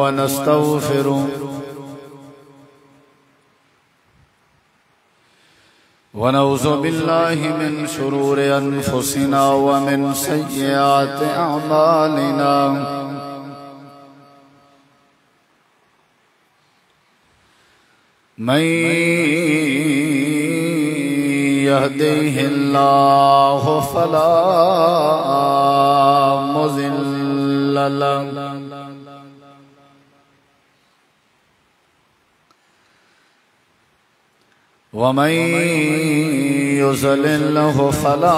ونستغفره ونعوذ بالله من شرور أنفسنا ومن سيئات أعمالنا من يهده الله فلا مضل له ومن يضلل فلا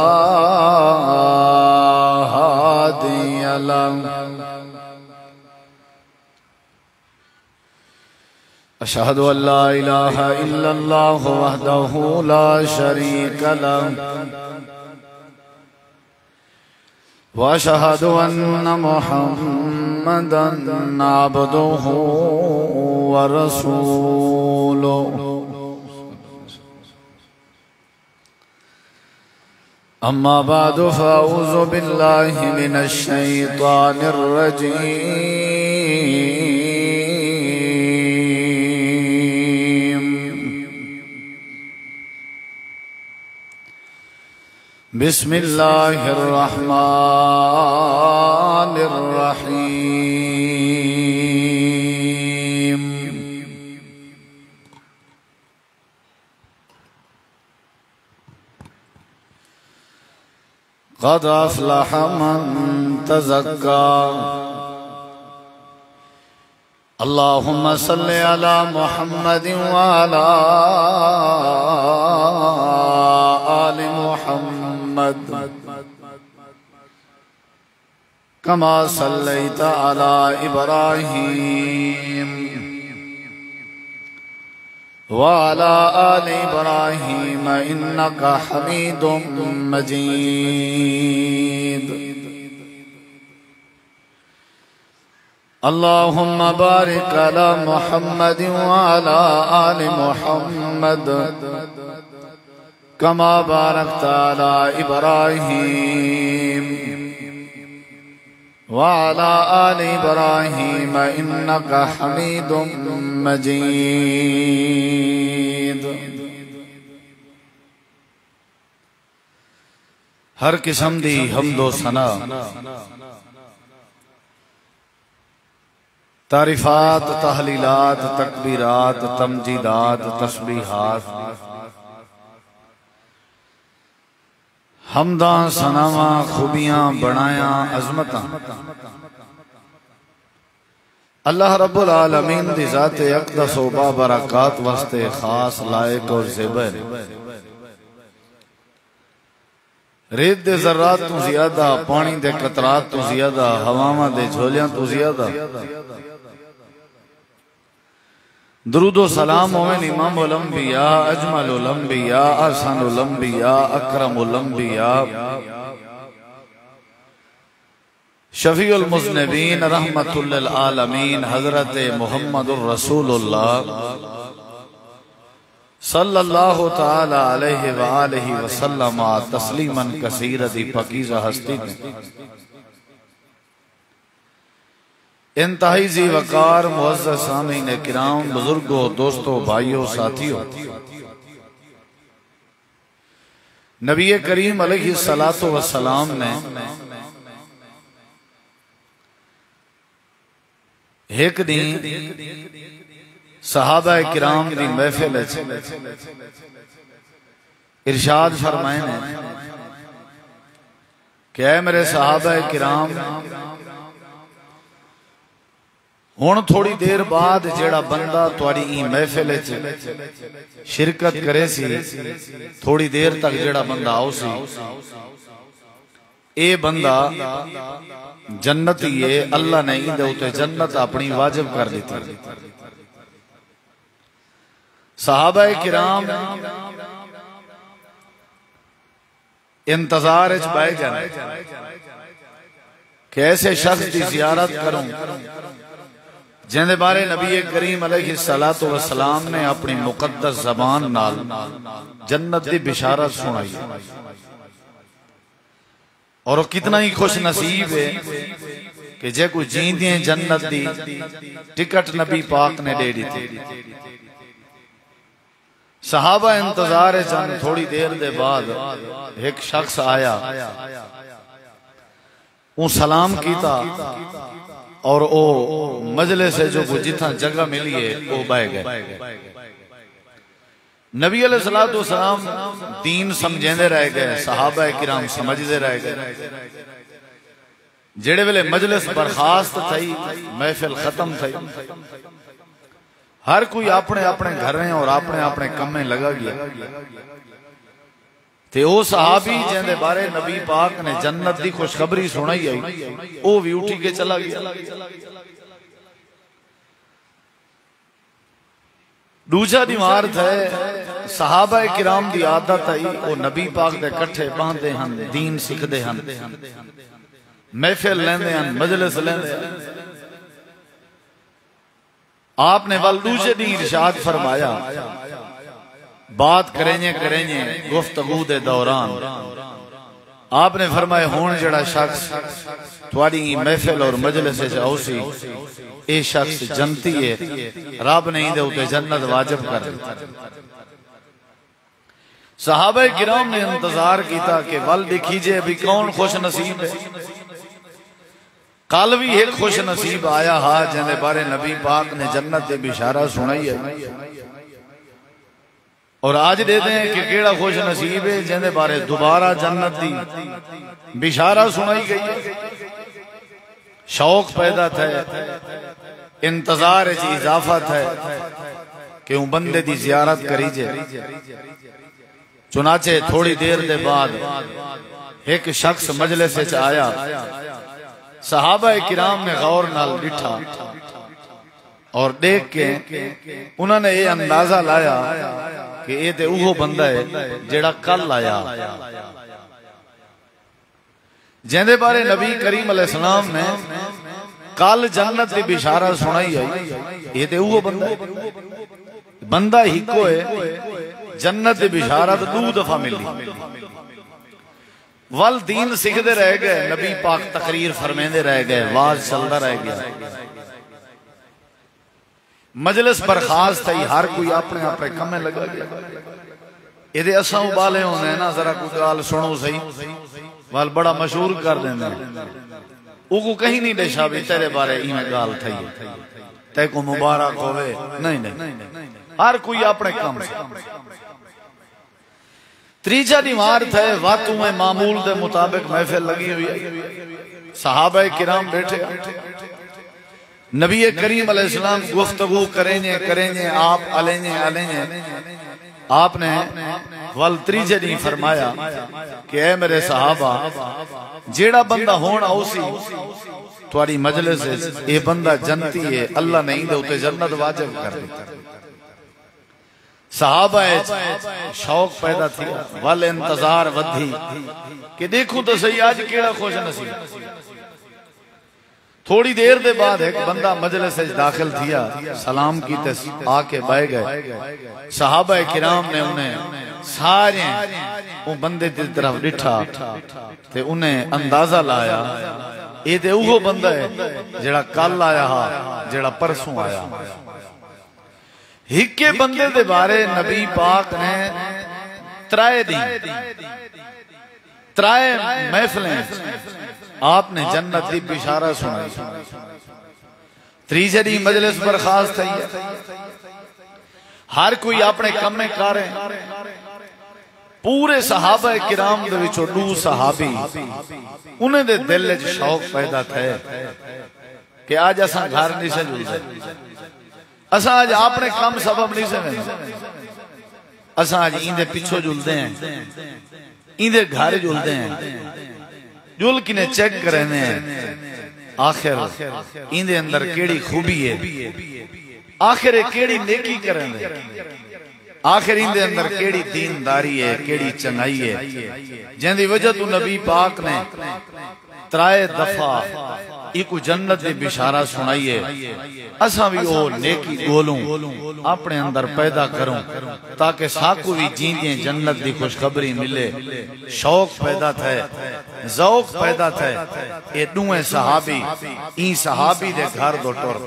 هادي له أشهد أن لا إله إلا الله وحده لا شريك له وأشهد أن محمدا عبده ورسوله أما بعد فأعوذ بالله من الشيطان الرجيم بسم الله الرحمن الرحيم قد أفلح من تزكى اللهم صل على محمد وعلى آل محمد كما صليت على إبراهيم وعلى آل إبراهيم إنك حميد مجيد اللهم بارك على محمد وعلى آل محمد كما باركت على إبراهيم وعلى آل إبراهيم إنك حميد مجيد ہر قسم دی حمد و ثنا تعریفات تحلیلات تکبیرات تمجیدات تسبیحات حمداں ثناواں خوبیاں بڑایاں عظمتاں اللہ رب العالمین دی ذات اقدس و بابرکات واسطے خاص لائق اور زیبر ریت دے ذرات تو زیادہ پانی دے قطرات تو زیادہ ہواواں دے جھولیاں تو زیادہ درود و سلام ہوئے امام الانبیاء اجمل الانبیاء احسن الانبیاء اکرم الانبیاء شفیع المذنبین رحمت للعالمین حضرت محمد الرسول اللہ صلی اللہ تعالی علیہ وآلہ وسلم تسلیما کثیرا دی پاکیزہ ہستی میں انتہائی ذی وقار معزز سامعین کرام بزرگوں دوستوں بھائیوں ساتھیوں نبی کریم علیہ السلام نے ایک دن صحابہ کرام دی محفل ارشاد فرمائے نے کہ اے میرے صحابہ کرام ہن تھوڑی دیر بعد جیڑا بندہ تواڈی این محفل شرکت کرے سی تھوڑی دیر تک جیڑا بندہ آؤ سی اے بندہ جنتی ہے اللہ نے این دے ہوتے جنت اپنی واجب کر دیتی صحابہ کرام انتظار اچ بائے جانے کہ ایسے شخص دی زیارت کروں جن دے بارے نبی کریم علیہ السلام نے اپنی مقدس زبان نال جنت دی بشارت سنائی اور وہ کتنا ہی خوش نصیب ہے کہ جے کوئی جیندیں جنت دی ٹکٹ نبی پاک نے دے دی تھی. صحابہ انتظار چند تھوڑی دیر دے بعد ایک شخص آیا، اون سلام کیتا اور او مجلس سے جو جتھا جگہ ملی ہے وہ بہ گئے. نبی علیہ السلام دین سمجھیندے رہ گئے، صحابہ کرام سمجھدے رہ گئے. جڑے ویلے مجلس برخاست تھئی، محفل ختم تھئی، ہر کوئی اپنے اپنے گھریں اور اپنے اپنے کمیں لگا گیا. تے او صحابی جن دے بارے نبی پاک نے جنت دی خوشخبری سنائی آئی، او بھی اٹھی کے چلا گیا. دوسرا دیوار ہے صحابہ کرام دی عادت آئی، او نبی پاک دے کٹھے باندھے ہن، دین سکھدے ہن، محفل لیندے ہن، مجلس لیندے ہن. آپ نے والدوشے دی ارشاد فرمایا، بات کریں گفتگو دے دوران آپ نے فرمایا ہون جڑا شخص تھوڑی محفل اور مجلس سے جاؤ سی، اے شخص جنتی ہے، رب نے دے اتے جنت واجب کر دی. صحابہ کرام نے انتظار کیتا کہ ول دیکھیجے ابھی کون خوش نصیب ہے. کل بھی ایک خوش نصیب آیا ہا جن دے بارے نبی پاک نے جنت دے بشارہ سنائی ہے، اور آج دے دیں کہ کیڑا خوش نصیب ہے جن دے بارے دوبارہ جنت دی بشارہ سنائی گئی ہے. شوق پیدا تھا، انتظار چ اضافہ تھا کہ وہ بندے دی زیارت کری جائے. چنانچہ تھوڑی دیر دے بعد ایک شخص مجلس سے آیا. صحابہ کرام نے غور نال ڈٹھا اور دیکھ کے انہوں نے یہ اندازہ لایا کہ یہ تے اوہ بندہ ہے جیڑا کل آیا، جن دے بارے نبی کریم علیہ السلام نے کل جنت دی بشارہ سنائی آئی. یہ تے اوہ بندہ ہے، بندہ ہی کو ہے، جنت دی بشارہ دو دفعہ ملی. ول دین سکھدے رہ گئے، نبی پاک تقریر فرمیندے رہ گئے، واز چلدا رہ گیا. مجلس برخاست تھی، ہر کوئی اپنے اپنے کمیں لگا گیا. یہ اساں ابالے ہونے ہیں نا، ذرا کوئی گال سنو صحیح، وال بڑا مشہور کر دیندے او کو کہیں نہیں دیشا بھی تیرے بارے ہی میں گال تھی، تے کو مبارک ہوئے. نہیں، ہر کوئی اپنے کم سے. تریجا دیوار تھے واتوں میں معمول دے مطابق محفل لگی ہوئی ہے. صحابہ کرام بیٹھے، نبی کریم علیہ السلام گفتگو کریں آپ علیں. آپ نے ول تریجے نہیں فرمایا کہ اے میرے صحابہ، جیڑا بندہ ہون آؤسی تھوڑی مجلس ہے، اے بندہ جنتی ہے، اللہ نہیں دے اتے جنت واجب کر دیتا. صحابہ شوق پیدا تھی، ول انتظار ودھی کہ دیکھو تو صحیح آج کیڑا خوش نصیب. تھوڑی دیر دے بعد ایک بندہ مجلس سے داخل تھیا، سلام کیتے آ کے بائے گئے. صحابہ کرام نے انہیں سارے وہ بندے دی طرف ڈٹھا تے انہیں اندازہ لایا یہ تے اوہ بندہ ہے جڑا کل آیا ہا، جڑا پرسوں آیا. ہکے بندے دے بارے نبی پاک نے ترائے محفلیں آپ نے جنت دی بشارہ سنائی. تریجے دی مجلس برخاست ہے، ہر کوئی اپنے کم میں کارے. پورے صحابہ کرام دے وچوں دو صحابی انہیں دے دل وچ شوق پیدا تھے کہ آج اساں گھر نہیں سے جل جائے، اساں آج اپنے کم سبب نہیں سے، اساں آج ایندے پیچھو جلدے ہیں، ایندے گھر جلدے ہیں، جل کنے چیک کرنے ہیں آخر ایندے اندر کیڑی خوبی ہے، آخر کیڑی نیکی کرنے، آخر ایندے اندر کیڑی دینداری ہے، کیڑی چنگائی ہے، جن دی وجہ تو نبی پاک نے ترائے دفعہ ایک جنت دی بشارت سنائیے اساں بھی او نیکی گولوں اپنے اندر پیدا کروں تاکہ ساکو بھی جیندیں جنت دی خوشخبری ملے، شوق پیدا تھے، ذوق پیدا تھے۔ اے دوئے صحابی این صحابی دے گھر دو ٹور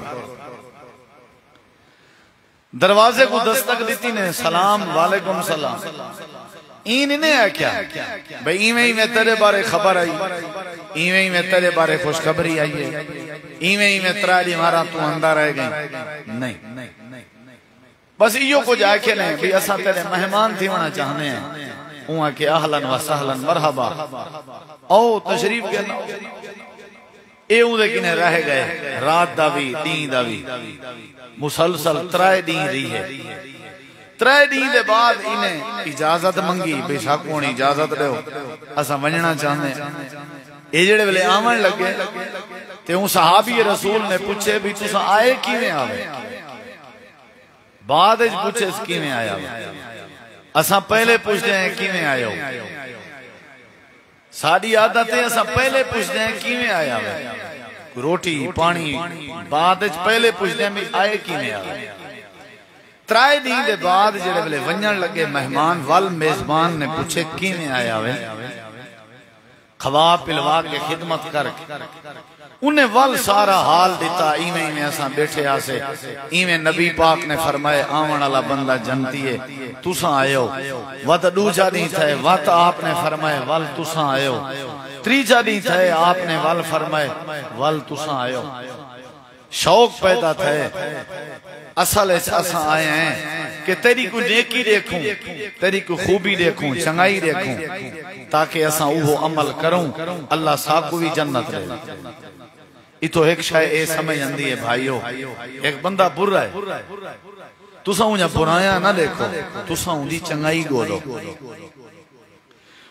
دروازے کو دستک دیتی نے، سلام وعلیکم سلام، این انہیں ہے کیا بھئی ایویں ہی میں تیرے بارے خبر آئی، ایویں ہی میں تیرے بارے خوشخبری آئی ہے، ایویں ہی میں تراڑی مارا تو اندر رہ گئی، نہیں بس ایو کو جا کے نہیں بھی اسا تیرے مہمان تھی ہونا چاہنے ہیں، وہاں کہ اہلاً و سہلاً مرحبا او تشریف کرنا۔ اے اون دے کنے رہ گئے رات دا بھی دین دا بھی مسلسل ترائے دین رہی ہے۔ ترائے دین دے بعد انہیں اجازت منگی، بے شک ہونی اجازت دے ہو اسا ونجنا چاہنے ہیں۔ اے جڑے ویلے آمن لگے تے اون صحابی رسول نے پوچھے بھی تساں آئے کیویں آوے؟ بعد وچ پوچھے کیویں آیا اساں پہلے پوچھتے ہیں کیویں آئے ہو؟ ساری عادت ہے اساں پہلے پوچھتے ہیں کیویں آیا ہو؟ روٹی پانی بعد وچ پہلے پوچھتے ہیں بھی آئے کیویں آوے؟ ترائے دین دے بعد جڑے ویلے ونجن لگے مہمان وال میزبان نے پوچھے کیویں آیا ہوئے؟ کھوا پلوا کے خدمت کر کے انہیں وال سارا حال دیتا، ایویں اساں بیٹھے آسے، ایویں نبی پاک نے فرمائے آمن والا بندہ جنتی ہے تساں آئے ہو، وات دوجا نہیں تھے وات آپ نے فرمائے وال تساں آئے ہو، تریجا نہیں تھے آپ نے وال فرمائے وال تساں آئے ہو۔ شوق پیدا تھے، اصل اساں آئے ہیں کہ تیری کو نیکی دیکھوں، تیری کو خوبی دیکھوں، چنگائی دیکھوں تاکہ اساں وہ عمل کروں، اللہ صاحب کو بھی جنت رہے۔ یہ تو ایک شاہ اے سمجھ اندی ہے بھائیو، ایک بندہ برا ہے تساں انہیں برایا نہ دیکھو، تساں انہیں چنگائی گولو،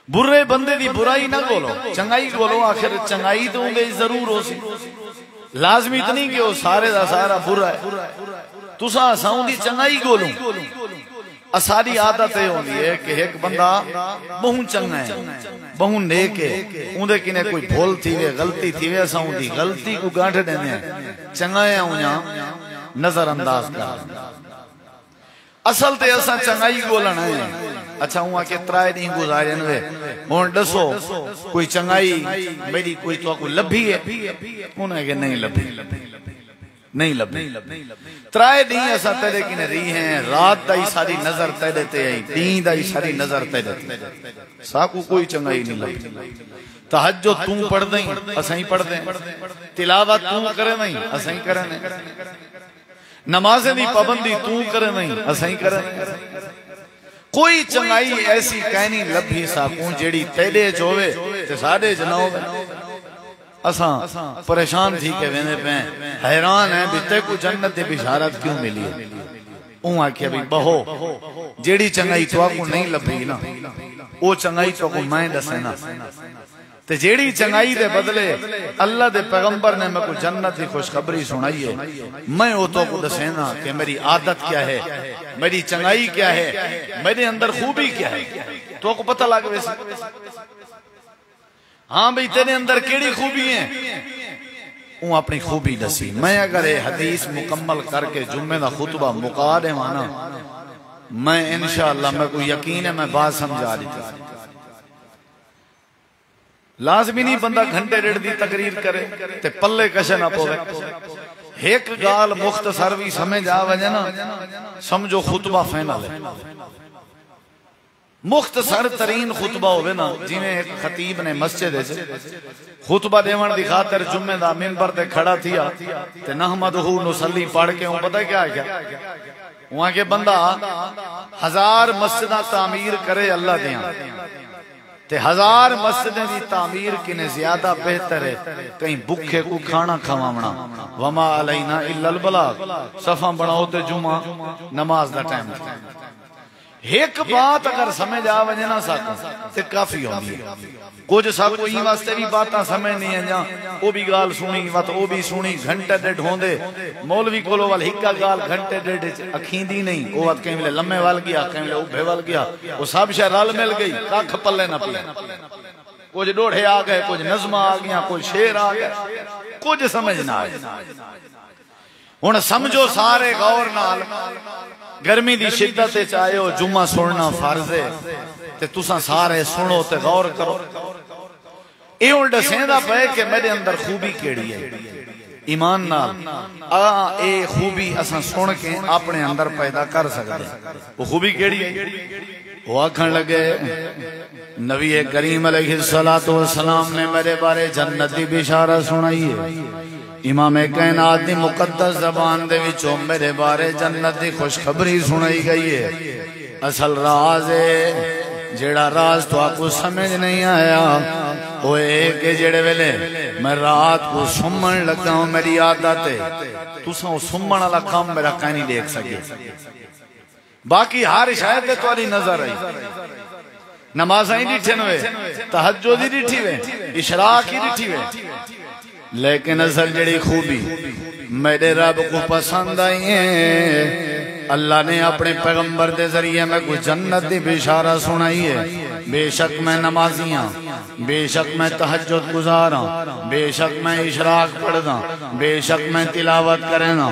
برے بندے دی برائی نہ گولو، چنگائی گولو، آخر چنگائی تو انہیں ضرور ہو سی، لازمی اتنی کہ وہ سارے دا سارا برا ہے، تساں اساں دی چنگائی گولوں۔ اساری عادت ہے ہوندی ہے کہ ایک بندہ بہن چنگا ہے بہن نیک ہے، اندے کنے کوئی بھول تھی وے غلطی تھی وے اساں دی غلطی کو گانٹھ دینے ہیں، چنگا ہے انہاں نظر انداز کر۔ اصل تے اساں چنگائی گولنا ہے۔ اچھا ہوا کہ ترائے دن گزارے نوے ہون دسو کوئی چنگائی میری کوئی تو کو لبھی ہے؟ انہیں کہ نہیں لبھی، نہیں لبھی۔ ترائے دن ایسا تیرے کی نری ہیں، رات دائی ساری نظر تیرے تے آئی، دین دائی ساری نظر تیرے تے، ساکو کوئی چنگائی نہیں لبھی۔ تہجد توں پڑھ دیں اساں ہی پڑھ دیں، تلاوت توں کرے نہیں اساں ہی کرے نہیں، نمازیں دی پابندی توں کرے نہیں اساں ہی کرے نہیں۔ کوئی چنگائی ایسی کہنی لبھی ساکوں جیڑی تیرے جووے تے ساڑے جناوے۔ اساں پریشان تھی کہ وینے پہ حیران ہیں بھی تے کو جنت دے بشارت کیوں ملی ہے؟ اون آکھیا بھی بہو جیڑی چنگائی تو کو نہیں لبھی نا وہ چنگائی تو کو میں دسے نا، تے جیڑی چنگائی دے بدلے اللہ دے پیغمبر نے میں کو جنت دی خوشخبری سنائی ہے، میں وہ تو کو دسے نا کہ میری عادت کیا ہے، میری چنگائی کیا ہے، میرے اندر خوبی کیا ہے، تو کو پتہ لگ ویسے ہاں بھئی تیرے اندر کیڑی خوبی ہیں، اون اپنی خوبی دسی۔ میں اگر یہ حدیث مکمل کر کے جمعہ دا خطبہ مقا دے مانا میں انشاءاللہ میں کو یقین ہے میں بات سمجھا دیتا۔ لازمی نہیں بندہ گھنٹے ڈیڑھ دی تقریر کرے تے پلے کشے نہ پوے، ایک گال مختصر بھی سمجھ آ وجہ نا سمجھو خطبہ فائنل ہے، مختصر ترین خطبہ ہوئے نا جی میں ایک خطیب نے مسجد ہے خطبہ دیوان دی خاطر جمعہ دا منبر تے کھڑا تھیا تے نحمدہ نصلی پڑھ کے ہوں پتہ کیا ہے وہاں کے بندہ 1000 مسجدہ تعمیر کرے اللہ دیاں تے 1000 مسجدیں دی تعمیر کنے زیادہ بہتر ہے کہیں بکھے کو کھانا کھواونا وما علینا الا البلاغ صفحہ بڑھاؤ تے جمعہ نماز دا ٹائم ایک بات اگر سمجھ آ وجہ نہ ساکھا تے کافی ہوندی ہے کچھ ساکھو ہی واسطے بھی باتاں سمجھ نہیں ہیں جہاں وہ بھی گال سنی وات وہ بھی سنی گھنٹے ڈیڑھ ہوندے مولوی کولو وال ہکا گال گھنٹے ڈیڑھ اکھین دی نہیں وہ وات کہیں ملے لمے وال گیا کہیں ملے اوبھے وال گیا وہ سب شہ رال مل گئی کاکھ پلے نہ پلے کچھ ڈوڑے آ گئے، کچھ نظمہ آ گیا، کچھ شعر آ گیا، کچھ سمجھ نہ آئے۔ ہن سمجھو سارے غور نال، گرمی دی شدت چاہے ہو جمعہ سننا فرض ہے تے تساں سارے سنو تے غور کرو۔ اے ہن دسیندا پئے کہ میرے اندر خوبی کیڑی ہے، ایمان نال اے خوبی اساں سن کے اپنے اندر پیدا کر سکتے ہیں۔ وہ خوبی کیڑی ہے؟ وہ آکھن لگے نبی کریم علیہ السلام نے میرے بارے جنت دی بشارت سنائی ہے، امام کائنات دی مقدس زبان دے وچوں میرے بارے جنت دی خوشخبری سنائی گئی ہے۔ اصل راز ہے جیڑا راز تو آپ کو سمجھ نہیں آیا وہ ایک جڑے ویلے میں رات کو سمن لگا ہوں، میری عادت ہے تساں وہ سمن والا کام میرا کہیں نہیں دیکھ سکے، باقی ہر شاید تاری نظر آئی، نمازیں ڈٹھے ہوئے، تہجد ہی ڈٹھی ہوئے، اشراق ہی ڈٹھی ہوئے، لیکن اصل جڑی خوبی میرے رب کو پسند آئی ہے، اللہ نے اپنے پیغمبر دے ذریعے میں کوئی جنت دی بشارت سنائی ہے۔ بے شک میں نمازیاں، بے شک میں تہجد گزاراں، بے شک میں اشراق پڑھدا، بے شک میں تلاوت کرنا،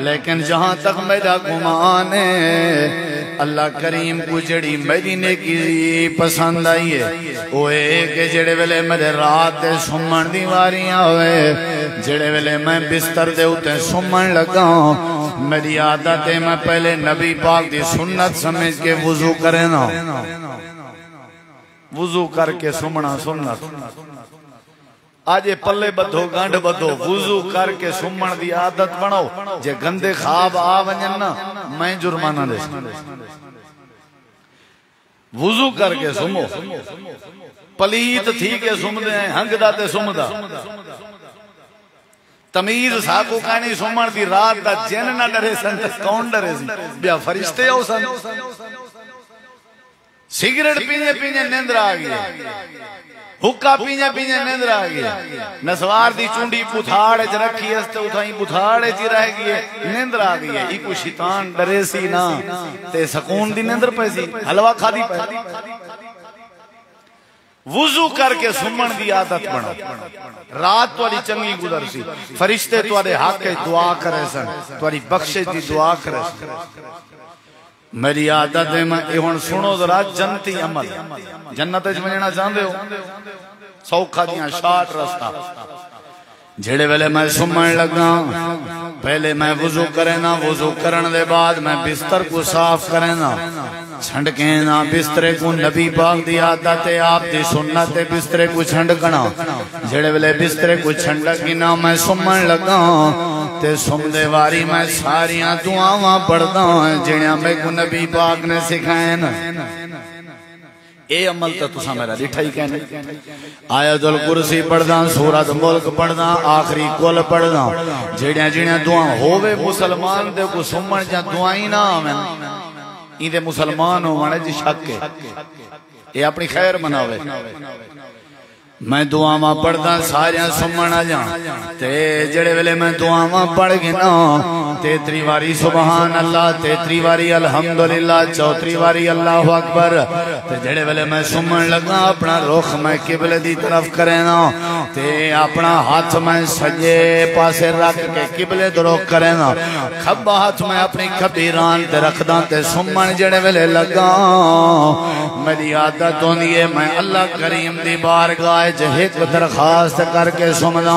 لیکن جہاں تک میرا گمان ہے اللہ کریم کو جڑی میری نیکی پسند آئی ہے وہ ایک جڑے ویلے میرے رات دے سمن دی واریاں ہوئے، جڑے ویلے میں بستر دے اتے سمن لگا، میری عادت ہے میں پہلے نبی پاک دی سنت سمجھ کے وضو کرنا، وضو کر کے سمنا سنت۔ آج پلے بدھو گانڈ بدھو وضو کر کے سمن دی عادت بناو، جے گندے خواب آ ونجن نا میں جرمانہ دے وضو کر کے سمو، پلیت تھی کے سم دے ہیں ہنگ دا تے سم دا، تمیز ساکو کہنی سمن دی رات دا جن نہ ڈرے سن کون ڈرے سی، بیا فرشتے ہو سن، سگریٹ پینے پینے نیندر آگیا، حکا پینے پینے نیندر آگیا، نسوار دی چونڈی پتھاڑے چ رکھی استے اتھائیں پتھاڑے چ رہ گئے نیندر آگیا، ای کو شیطان ڈرے سی نا تے سکون دی نیندر پیسی حلوہ کھا دی پہ، وضو کر کے سمن دی عادت بنا، رات تواری چنگی گزر سی، فرشتے توارے حق دعا کرے سن، تواری بخشش دی دعا کرے سن۔ میری عادت ہے میں ایہن سنو ذرا جنتی عمل، جنت جمجنہ چاندے ہو سوکھا دیاں شاٹ رستہ، جھڑے ویلے میں سمن لگا، پہلے میں وضو کرنا، وضو کرن دے بعد میں بستر کو صاف کرنا، چھنڈکینا بسترے کو، نبی پاک دی عادت ہے آپ دی سنت ہے بسترے کو چھنڈکنا، جھڑے ویلے بسترے کو چھنڈکینا میں سمن لگا، تے سم دے واری میں ساریاں دعاواں پڑھدا ہوں جنہاں میں کو نبی پاک نے سکھائیں۔ اے عمل تو تسا میرا ڈٹھا ہی کہنے، آیت الکرسی پڑھدا، سورۃ ملک پڑھدا، آخری کل پڑھدا، جڑیاں جڑیاں دعاں ہووے مسلمان دے کو سمن جا دعائیں نہ آویں، این دے مسلمان ہونے جی شک ہے، یہ اپنی خیر مناوے۔ میں دعاواں پڑھدا ساریاں سمن آ جاں، تے جڑے ویلے میں دعاواں پڑھ گنا، تیتری واری سبحان اللہ، تیتری واری الحمدللہ، چوتری واری اللہ اکبر، تے جڑے ویلے میں سمن لگا اپنا رخ میں قبلے دی طرف کرنا، تے اپنا ہاتھ میں سجے پاسے رکھ کے قبلے دی رخ کرنا، کھبا ہاتھ میں اپنی کھبی ران تے رکھدا، تے سمن جڑے ویلے لگا میری عادت ہوندی ہے میں اللہ کریم دی بارگاہ ایک درخواست کر کے سمنا،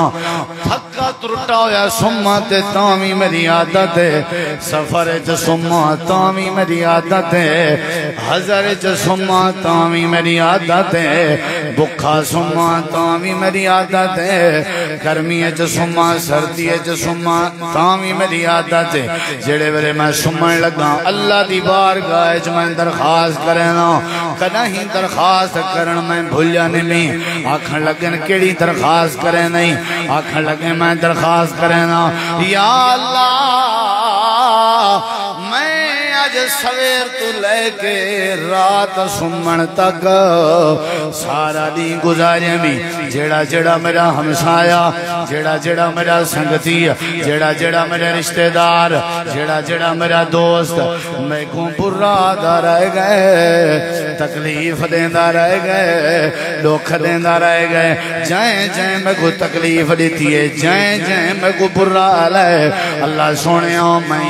تھکا ترٹا ہویا سما تے تامی میری عادت ہے، سفر چ سما تامی میری عادت ہے، حضر چ سما تامی میری عادت ہے، بکھا سما تامی میری عادت ہے، گرمی چ سما سردی چ سما تامی میری عادت ہے، جڑے ویلے میں سمن لگا اللہ دی بارگاہ وچ میں درخواست کرنا، کدیں درخواست کرن میں بھولیا نہیں، آکھن لگن کیڑی درخواست کرے نہیں، آکھن لگے میں درخواست کرنا، یا اللہ میں آج سویر تو لے کے رات سمن تک سارا دی گزارے میں جڑا جڑا میرا ہمسایا، جڑا جڑا میرا سنگتی، جڑا جڑا میرا رشتہ دار، جڑا جڑا میرا دوست میں کو برا دا رہ گئے، تکلیف دیندہ رہ گئے دکھ دیندہ رہ گئے جائیں جائیں میں کو تکلیف دیتی ہے جائیں جائیں میں کو برا لے اللہ سونے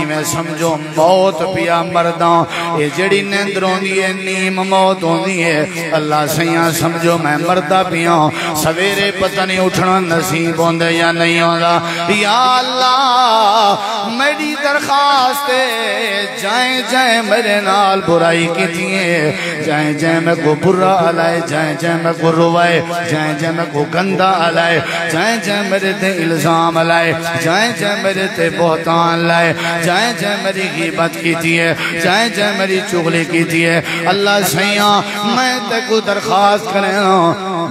میں سمجھو موت پیا مرداں یہ جڑی نیندروں دیئے نیم موت ہوں دیئے اللہ سیاں سمجھو میں مردہ پیا سویرے پتہ نہیں اٹھنا نصیب ہوندے یا نہیں ہوندہ یا اللہ میری درخواست ہے جائیں جائیں میرے نال برائی کی دیئے جائیں جائیں میں کو برا علائے جائیں جائیں میں کو روائے جائیں جائیں میں کو گندہ علائے جائیں جائیں میرے تے الزام علائے جائیں جائیں میرے تے بہتان لائے جائیں جائیں میری غیبت کی دیئے جائیں جائیں میری چغلی کی دیئے اللہ سیاں میں تے کو درخواست کریں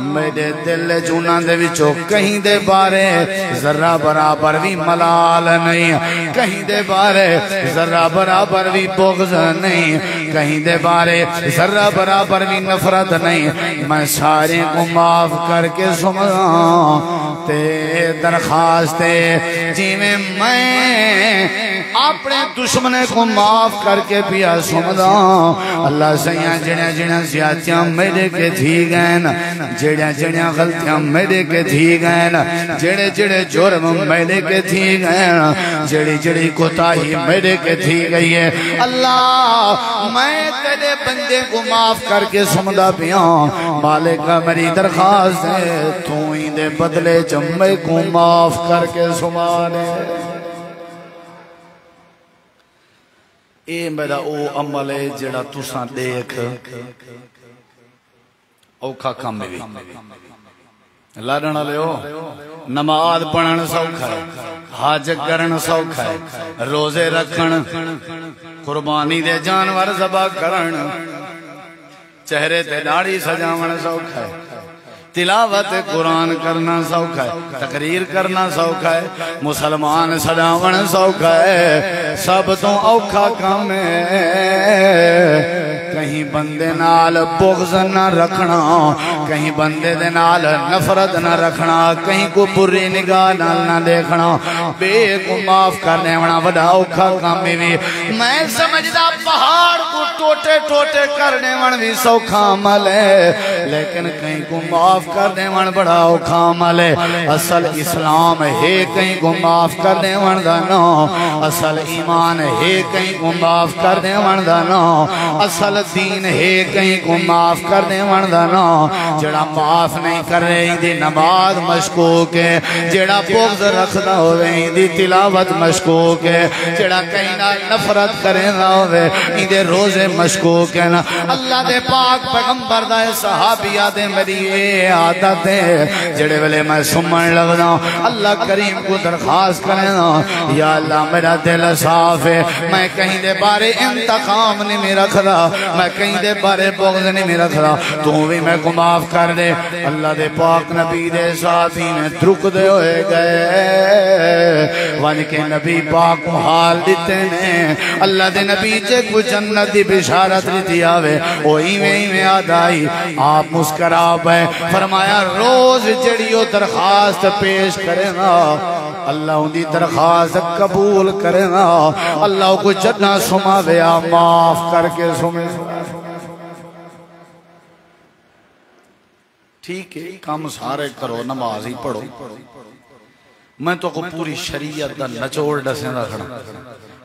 میرے دل جونا دے وچو کہیں دے بارے ذرہ برابر بھی ملال نہیں کہیں دے بارے ذرہ برابر بھی بغض نہیں کہیں دے بارے ذرہ برابر بھی نفرت نہیں میں سارے کو معاف کر کے سمجھاں تے درخواست جی میں اپنے دشمنے کو معاف کر کے پیا سمجھاں اللہ سیاں جڑیاں جڑیاں زیادتیاں میرے کے تھی گئن جڑیاں جڑیاں غلطیاں میرے کے تھی گئن جڑے جڑے جرم میرے کے تھی گئن جڑی جڑی کوتاہی میرے کے تھی گئی ہے اللہ میں تیرے بندے کو معاف کر کے سمجھا پیا مالک میری درخواست ہے تو ہی دے بدلے جمعے کو معاف کر کے سمانے اے میرا او عمل ہے جڑا تساں دیکھ اوکھا کام بھی لڑنا لے ہو نماز پڑھن سوکھا ہے حج کرن سوکھا ہے روزے رکھن قربانی دے جانور ذبح کرن چہرے تے داڑھی سجاون سوکھا ہے تلاوت قرآن کرنا سوکھا ہے تقریر کرنا سوکھا ہے مسلمان سجاون سوکھا ہے سب تو اوکھا کام ہے کہیں بندے نال بغض نہ رکھنا کہیں بندے دے نال نفرت نہ رکھنا کہیں کو بری نگاہ نال نہ دیکھنا بے کو معاف کرنے والا بڑا اوکھا کام بھی میں سمجھدا پہاڑ کو ٹوٹے ٹوٹے کرنے والا بھی سوکھا عمل ہے لیکن کہیں کو معاف کرنے والا بڑا اوکھا عمل ہے اصل اسلام ہے کہیں کو معاف کرنے والا نا اصل ایمان ہے کہیں کو معاف کرنے والا نا اصل دین ہے کہیں کو معاف کرنے والا نا جڑا معاف نہیں کر رہے دی نماز مشکوک ہے جڑا بغض رکھدا ہوئے دی تلاوت مشکوک ہے جڑا کہیں نہ نفرت کرے نہ ہوئے دے روزے مشکوک ہے نا اللہ دے پاک پیغمبر دا صحابیہ دے میری اے عادت ہے جڑے ویلے میں سمن لگنا اللہ کریم کو درخواست کرنا یا اللہ میرا دل صاف ہے میں کہیں دے بارے انتقام نہیں میں رکھ رہا میں کہیں دے بارے بغض نہیں میں رکھ رہا تو بھی میں کو معاف کر دے اللہ دے پاک نبی دے ساتھی نے درک دے ہوئے گئے وان کے نبی پاک کو حال دیتے نے اللہ دے نبی جے کو جنت دی بشارت دیتی آوے وہی میں آدائی آپ مسکرا پہ فرمایا روز جڑیو درخواست پیش کرے نا اللہ ان دی درخواست قبول کرے نا اللہ کو جنہ سما ویا معاف کر کے سمے ٹھیک ہے کام سارے کرو نماز ہی پڑھو میں تو کو پوری شریعت دا نچوڑ ڈسیں دا کھڑا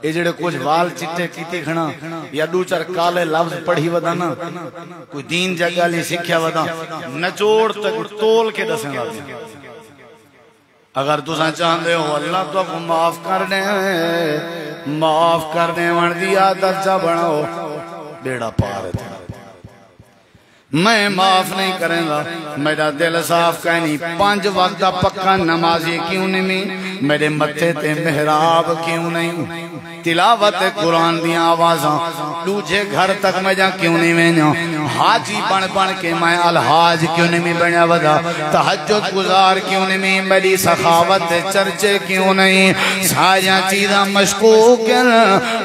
اے جڑے کچھ وال چٹے کیتے کھڑا یا دو چار کالے لفظ پڑھی ودا نا کوئی دین جگہ لی سکھیا ودا نچوڑ تک تول کے ڈسیں دا اگر تساں چاہندے ہو اللہ تو کو معاف کرنے ون دی عادت جا بناؤ بیڑا پار تھا میں معاف نہیں کریں گا میرا دل صاف کہنی 5 وقت پکا نمازی کیوں نہیں میرے متھے تے محراب کیوں نہیں تلاوت قرآن دیا آوازاں دوجے گھر تک میں جا کیوں نہیں وینیوں حاجی بن کے میں الحاج کیوں نہیں بنیا ودا تہجد گزار کیوں نہیں میری سخاوت چرچے کیوں نہیں ساریاں چیزاں مشکوک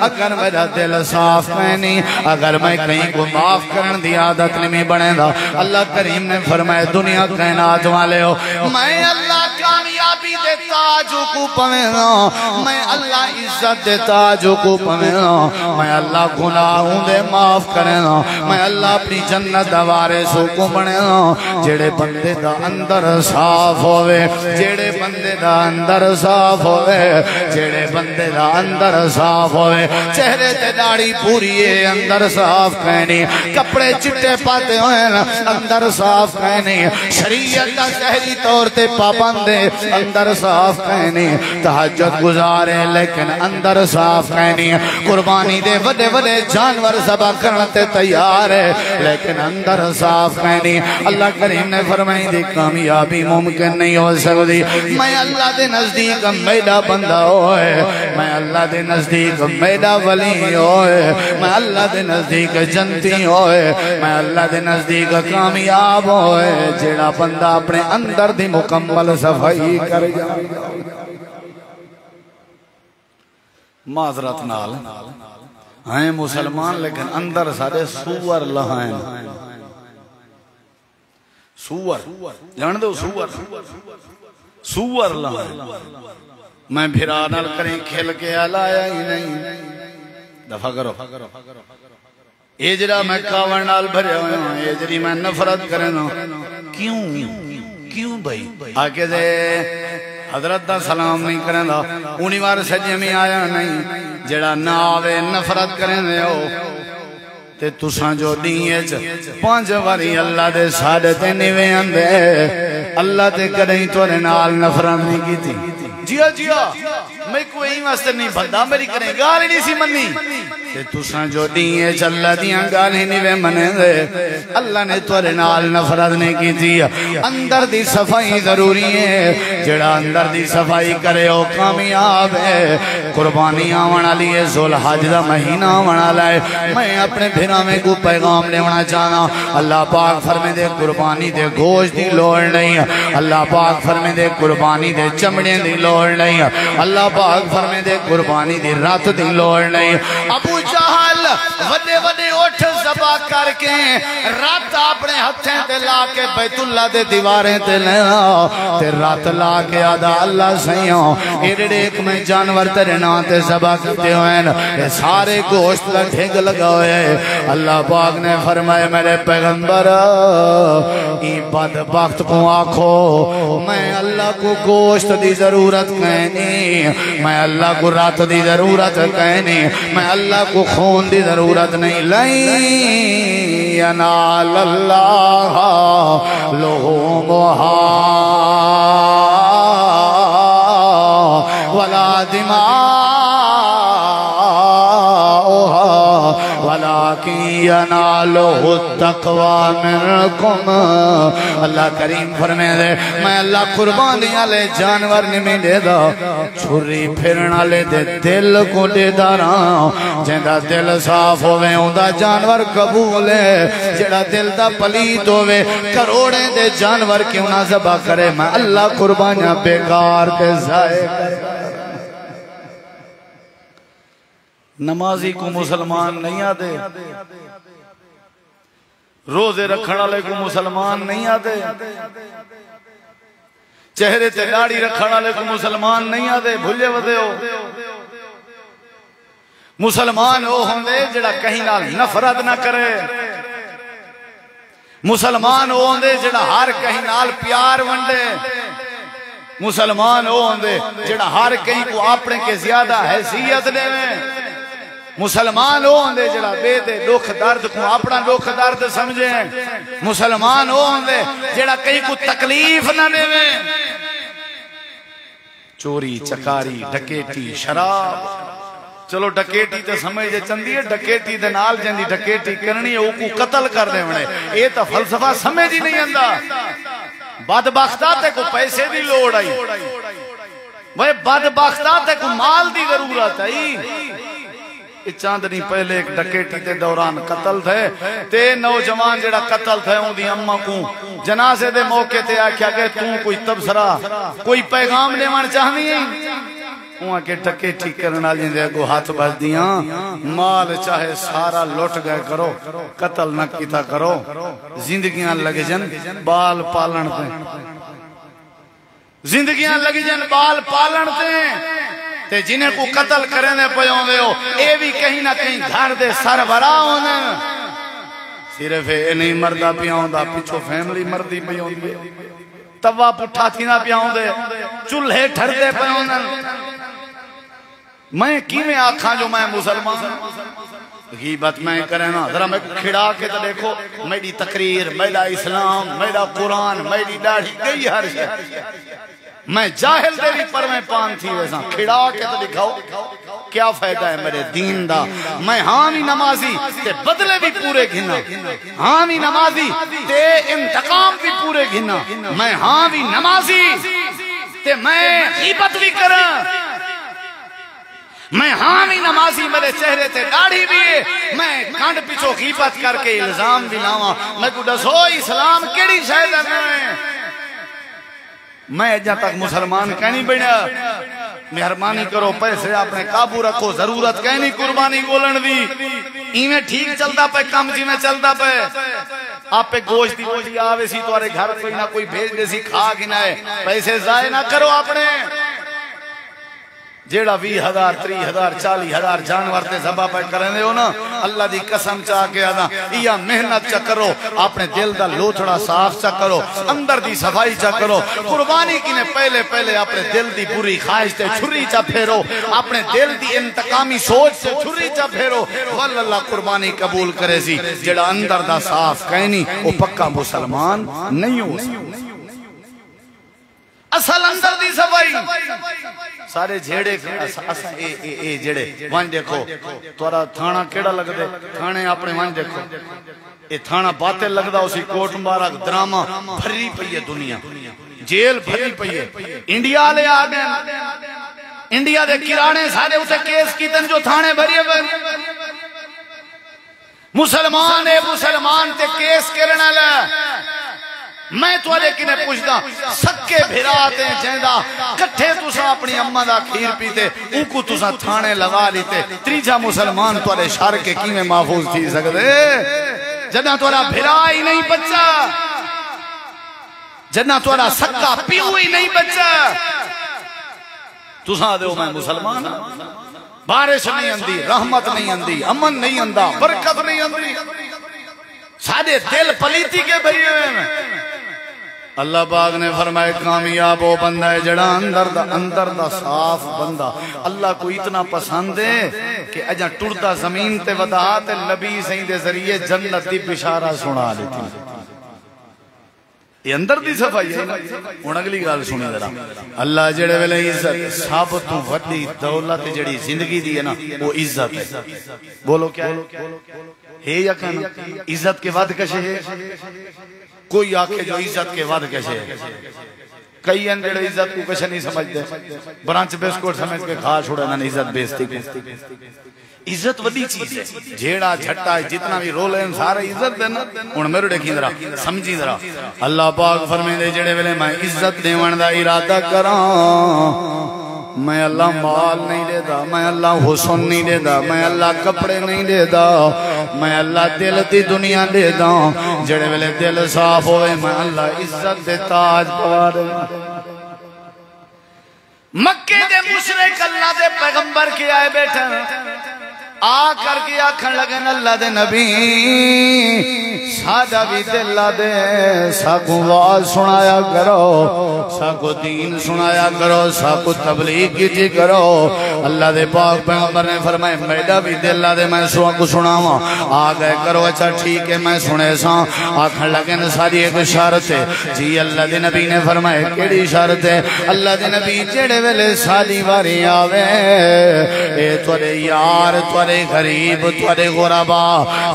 اگر میرا دل صاف کہنی اگر میں کہیں کو معاف کرن دی عادت نہیں بنے دا اللہ کریم نے فرمائے دنیا کائنات والے ہو میں اللہ کامیابی دے دے تاج کو پوینا میں اللہ عزت دے تاج کو پوینا میں اللہ گناہوں دے معاف کرنا میں اللہ اپنی جنت دوارے سو کو بننا جڑے بندے دا اندر صاف ہوئے جڑے بندے دا اندر صاف ہوئے جڑے بندے دا اندر صاف ہوئے چہرے تے داڑھی پوری ہے اندر صاف کہنی کپڑے چٹے پاتے ہوئے اندر صاف کہنی شریعت کا شہری طور تے پابندے اندر صاف کہنی تہجد گزارے لیکن اندر صاف کہنی قربانی دے وڈے وڈے جانور ذبح کرنے تے تیار ہے لیکن اندر صاف کہنی اللہ کریم نے فرمائی دی کامیابی ممکن نہیں ہو سکتی میں اللہ دے نزدیک میڈا بندہ ہوئے میں اللہ دے نزدیک میڈا ولی ہوئے میں اللہ دے نزدیک جنتی ہوئے میں اللہ دے نزدیک کامیاب ہوئے جیڑا بندہ اپنے اندر دی مکمل صفائی کر جائے معذرت نال ہیں مسلمان لیکن اندر سارے سور لہائیں سور جان دو سور لہائیں میں بھرا نال کریں کھل کے آلایا ہی نہیں دفع کرو ایجرا میں کاور نال بھرے ہوئے ہیں ایجری میں نفرت کریں کیوں بھائی آکے دے حضرت دا سلام نہیں کریں دا انہی بار سجے میں آیا نہیں جڑا نہ آوے نفرت کریں دے ہو تے تساں جو دیئے پانچ واری اللہ دے ساڑھے تے نوے اندے اللہ تے کریں توڑے نال نفرت نہیں کی تھی جیا میں کوئی واسطے نہیں بندہ میری کریں گالی نہیں سی منی کہ تساں جو دیئے چلا دیاں گالی نہیں منے دے اللہ نے توڑے نال نفرت نہیں کی تھی اندر دی صفائی ضروری ہے جڑا اندر دی صفائی کرے ہو کامیاب ہے قربانی آونا لیے ذوالحج دا مہینہ آونا لائے میں اپنے بھیرا میں کو پیغام لیونا چاہنا اللہ پاک فرمے دے قربانی دے گوشت دی لوڑ نہیں اللہ پاک فرمے دے قربانی دے چمڑے دی لوڑ نہیں اللہ پاک فرمے دے قربانی دی رات دی لوڑ نہیں ابو جہل وڈے وڈے اٹھ زبا کر کے رات اپنے ہتھیں تے لا کے بیت اللہ دے دیواریں تے لینا تے رات لا کے آدھا اللہ سیاں ایڈے ایک میں جانور تیرے نا تے زبا کرتے ہوئے یہ سارے گوشت ڈھگ لگا ہوئے اللہ پاک نے فرمائے میرے پیغمبر ای بدبخت کو آنکھو میں اللہ کو گوشت دی ضرورت کہنی میں اللہ کو رات دی ضرورت کہنی میں اللہ کو خون دی ضرورت نہیں لائیں ینال اللہ لہومہا ولا دماؤہا ولیکن ینالہ التقوی منکم اللہ کریم فرمے دے میں اللہ قربانیاں لے جانور نہیں دے دا چھری پھرنا لے دے دل کو دے داراں جہاں دل صاف ہوئے ہوں دا جانور قبول ہے جہاں دل دا پلیت ہوئے کروڑیں دے جانور کیوں نہ ذبح کرے میں اللہ قربانیاں بیکار تے ضائع کرے نمازی کو مسلمان نہیں آدے روزے رکھنا لے کو مسلمان نہیں آدے چہرے تے داڑھی رکھنا لے کو مسلمان نہیں آدے بھولے ودے ہو مسلمان ہو ہوندے جڑا کہیں نال نفرت نہ کرے مسلمان ہو ہوندے جڑا ہر کہیں نال پیار ونڈے مسلمان ہو ہوندے جڑا ہر کہیں کو اپنے کے زیادہ حیثیت دے مسلمان ہو ہوندے جڑا بے دے دکھ درد کو اپنا دکھ درد سمجھیں مسلمان ہو ہوندے جڑا کہیں کو تکلیف نہ دے چوری چکاری ڈکیٹی شراب چلو ڈکیٹی تے سمجھ دے چندی ہے ڈکیٹی دے نال جندی ڈکیٹی کرنی ہے وہ کو قتل کر دے ونے اے تا فلسفہ سمجھ ہی نہیں آندا بدبختہ تے کو پیسے دی لوڑ آئی وہ بدبختہ تے کو مال دی ضرورت آئی چاندنی پہلے ایک ڈکیٹی تے دوران قتل تھے تے نوجوان جڑا قتل تھے ان دی اممہ کو جنازے دے موقع تے آکھیا گئے تم کوئی تبصرہ کوئی پیغام لیوان چاہنی ہے وہاں کے ڈکیٹی کرنا لیندے کو ہاتھ بس دیاں مال چاہے سارا لوٹ گئے کرو قتل نہ کیتا کرو زندگیاں لگے جن بال پالن پہ زندگیاں لگی جن بال پالن تے جنہیں کو قتل کرنے پیوں دے ہو اے بھی کہیں نہ کہیں گھر دے سربراہ ہونے صرف اے نہیں مردہ پیوں دا پیچھو فیملی مردی پیوں دے توا پٹھا تھی نہ پیوں دے چولہے ٹھر دے پیوں دے میں کیویں آکھاں جو میں مسلمان غیبت میں کرے نا ذرا میں کھڑا کے تو دیکھو میری تقریر میرا اسلام میرا قرآن میری داڑھی گئی ہر شے میں جاہل دے بھی پر میں پان تھی ویسا کھڑا کے تو دکھاؤ کیا فائدہ ہے میرے دین دا میں حامی نمازی تے بدلے بھی پورے گھنا حامی نمازی تے انتقام بھی پورے گھنا میں حامی نمازی تے میں غیبت بھی کرا میں حامی نمازی میرے چہرے تے داڑھی بھی ہے میں کانڈ پیچھو غیبت کر کے الزام بھی لاواں میں کو دسو اسلام کیڑی شاید ہے میں اجا تک مسلمان کہنی بڑھا مہربانی کرو پیسے اپنے قابو رکھو ضرورت کہنی قربانی گولن دی ایویں ٹھیک چلتا پہ کم جی میں چلتا پہ آپ پہ گوشت دی بولی آوے سی تو آرے گھر کوئی نہ کوئی بھیج دے سی کھا گنائے پیسے ضائع نہ کرو اپنے جیڑا 20,000 30,000 40,000 جانور تے ذبح پہ کرنے ہو نا اللہ دی قسم چاہ کے آنا یا محنت چا کرو اپنے دل دا لوتھڑا صاف چا کرو اندر دی صفائی چا کرو قربانی کی نے پہلے اپنے دل دی بری خواہش تے چھری چا پھیرو اپنے دل دی انتقامی سوچ سے چھری چا پھیرو واللہ قربانی قبول کرے سی جیڑا اندر دا صاف کہنی وہ پکا مسلمان نہیں ہو اصل اندر دی صفائی سارے جھیڑے جڑے وانج دیکھو تورا تھانا کیڑا لگ دے تھانے اپنے وانج دیکھو اے تھانا باطل لگ دا اسی کوٹ مبارک دراما بھری پئیے دنیا جیل بھری پئیے انڈیا لے آگے انڈیا دے کرانے سارے اسے کیس کی تن جو تھانے بھریے مسلمان اے مسلمان تے کیس کرنا لے میں تو لیکن پوچھتا سکے بھراتے جیندہ کٹھے تسا اپنی اممہ دا کھیر پیتے اوکو تسا تھانے لگا لیتے تریجا مسلمان تو لے شار کے کیمیں محفوظ تھی سکتے جنہ تو لے بھرائی نہیں بچا جنہ تو لے سکا پیوئی نہیں بچا تسا دے میں مسلمان بارش نہیں اندی رحمت نہیں اندی امن نہیں اندہ برکت نہیں اندی سادے دل پلیتی کے بھئیے ہیں اللہ پاک نے فرمائے کامیاب وہ بندہ ہے جڑا اندر دا صاف بندہ اللہ کو اتنا پسند ہے کہ اجا ٹردہ زمین تے وداعات نبی سہیں دے ذریعے جنت دی بشارہ سنا لیتی یہ اندر دی صفائی ہے ان اگلی گال سنی ذرا اللہ جڑے ویلے عزت سب تو وڈی دولت جڑی زندگی دی ہے نا وہ عزت ہے بولو کیا ہے یا کہنا عزت کے بعد کشے ہے کوئی آکھے جو عزت کے بعد کشے ہے کئی اندر عزت کو کشے نہیں سمجھتے برانچ بیسکوٹ سمجھ کے کھا چھوڑا نا عزت بیستی کو عزت وڈی چیز ہے جھیڑا جھٹا ہے جتنا بھی رول ہے سارا عزت دینا ان میرے دیکھیں ذرا سمجھی ذرا اللہ پاک فرمائے دے جڑے ویلے میں عزت دیوان دا ارادہ کراں میں اللہ مال نہیں دے دا میں اللہ حسن نہیں دے دا میں اللہ کپڑے نہیں دے دا میں اللہ دل دی دنیا دے دا جڑے ویلے دل صاف ہوئے میں اللہ عزت دے تاج پوا دے مکے دے مشرک اللہ دے پیغمبر کی آئے بیٹھے آ کر کے آکھن لگن اللہ دے نبی سادہ بھی دل دے ساکو واز سنایا کرو ساکو دین سنایا کرو ساکو تبلیغ کی کرو اللہ دے پاک پیغمبر نے فرمائے میڈا بھی دل دے میں ساکو سناوا آگئے کرو اچھا ٹھیک ہے میں سنے سا آکھن لگن ساری ایک شارت ہے جی اللہ دے نبی نے فرمائے کیڑی شارت ہے اللہ دے نبی جڑے ویلے سالی واری آوے اے تورے یار تورے غریب تورے غربا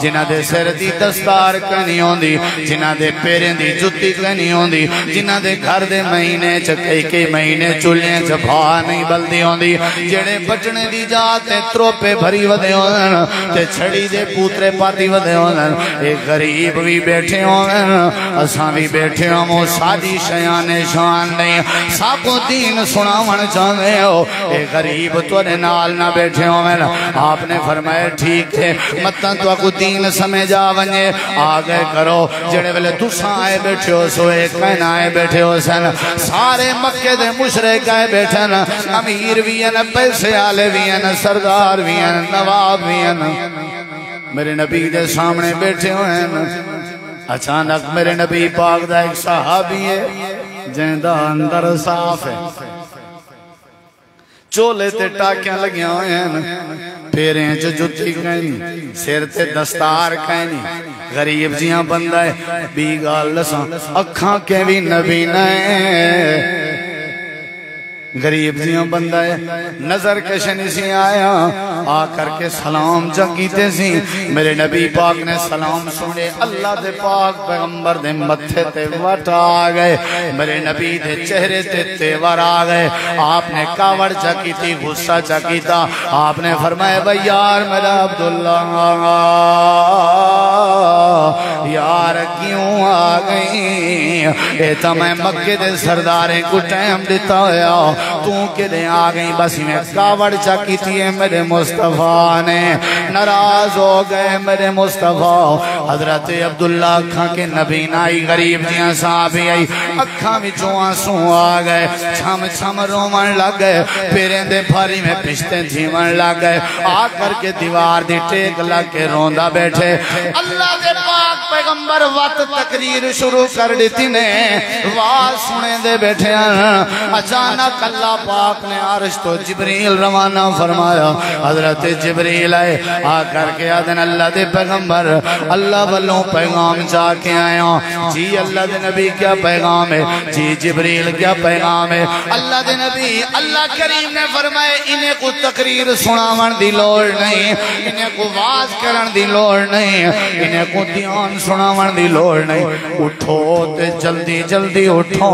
جنہ دے سر دی دستار کنی ہوندی جنہ دے پیریں دی جتی کنی ہوندی جنہ دے گھر دے مہینے چکے کے مہینے چلیں چپا نہیں بلدی ہوندی جڑے بچنے دی جاتے تروپے بھری ودے ہوندن تے چھڑی دے پوترے پاتی ودے ہوندن ایک غریب بھی بیٹھے ہوندن اساں بھی بیٹھے ہوں سادی شیان شان نہیں ساکو دین سناون چاہنے ہو ایک غریب تورے نال نہ بیٹھے ہوندن آپ نے فرمایا ٹھیک ہے متن تو کو دین سمجھ آ ونجے آ گئے کرو جڑے ویلے تساں آئے بیٹھے ہو سوئے کہیں آئے بیٹھے ہو سن سارے مکے دے مشرک آئے بیٹھے نا امیر بھی ہیں پیسے آلے بھی ہیں سردار بھی ہیں نواب بھی ہیں میرے نبی دے سامنے بیٹھے ہوئے ہیں اچانک میرے نبی پاک دا ایک صحابی ہے جہندہ اندر صاف ہے چولے تے ٹاکیاں لگیاں ہوئے ہیں پیریں جو جتی کہیں سیر تے دستار کہیں غریب جیاں بندہ ہے بی گال لساں اکھاں کے بھی نبی نئے غریب جیاں بندہ ہے نظر کشنی سی آیا آ کر کے سلام جگیتے سی میرے نبی پاک نے سلام سنے اللہ دے پاک پیغمبر دے متھے تے وٹ آ گئے میرے نبی دے چہرے تے تیور آ گئے آپ نے کاوڑ چکی تھی غصہ چکی تھا آپ نے فرمایا بھئی یار میرا عبداللہ یار کیوں آ گئی اے تا میں مکے دے سرداریں کو ٹائم دیتا ہوا تو کے لئے آ گئی بس میں کاوڑ چکی تھی میرے مصطفیٰ نے ناراض ہو گئے میرے مصطفیٰ حضرت عبداللہ اکھاں کے نبی نائی غریب دیاں صحابی آئی اکھاں بھی جو آنسوں آ گئے چھم چھم رومن لگ گئے پیریں دے بھاری میں پشتے جھیمن لگ گئے آ کر کے دیوار دی ٹیک لگ کے روندہ بیٹھے اللہ دے پاک پیغمبر وقت تقریر شروع کر دیتی نے واہ سنے دے بیٹھے اچانک اللہ پاک نے عرش تو جبریل روانہ فرمایا حضرت جبریل آئے آ کر کے آدن اللہ دے پیغمبر اللہ والوں پیغام جا کے آیا جی اللہ دے نبی کیا پیغام ہے جی جبریل کیا پیغام ہے اللہ دے نبی اللہ کریم نے فرمائے انہیں کو تقریر سناون دی لوڑ نہیں انہیں کو واز کرن دی لوڑ نہیں انہیں کو دیان سناون دی لوڑ نہیں اٹھو تے جلدی جلدی اٹھو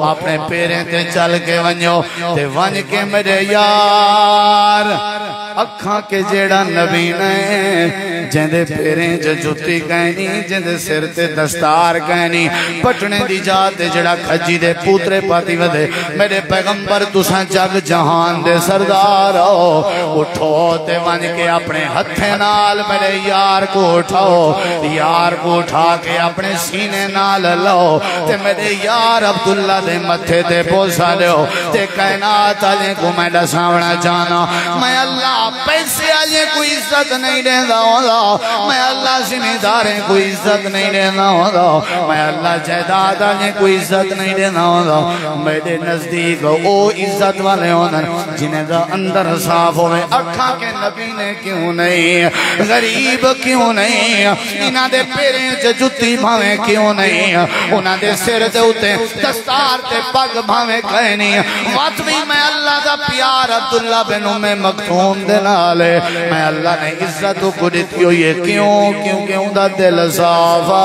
اپنے پیریں تے چل کے ونجو تے ونج کے میرے یار اکھاں کے جیڑا نبی نے جندے پیریں جو جتی کہنی جندے سر تے دستار کہنی پٹنے دی جاتے جڑا کھجی دے پوترے پاتی ودے میرے پیغمبر تساں جگ جہان دے سردار اٹھو تے ونج کے اپنے ہتھے نال میرے یار کو اٹھاؤ یار کو اٹھا کے اپنے سینے نال لو تے میرے یار عبداللہ دے متھے تے پوسا لیو تے کائنات آجیں کو میں ڈساونا جانا میں اللہ پیسے آجیں کوئی عزت نہیں دینا ہوتا میں اللہ زمینداریں کوئی عزت نہیں دینا ہوتا میں اللہ جائیداد آجیں کوئی عزت نہیں دینا ہوتا میرے نزدیک او عزت والے ہونا جنہیں دا اندر صاف ہوئے اکھاں کے نبی نے کیوں نہیں غریب کیوں نہیں انہاں دے پیریں جتی بھاویں کیوں نہیں انہاں دے سر دے ہوتے دستار تے پگ بھاویں کہیں نہیں وقت بھی میں اللہ دا پیار عبداللہ بن ام مکتوم دے نالے میں اللہ نے عزت کو دیتی ہوئی ہے کیونکہ ان دا دل صافا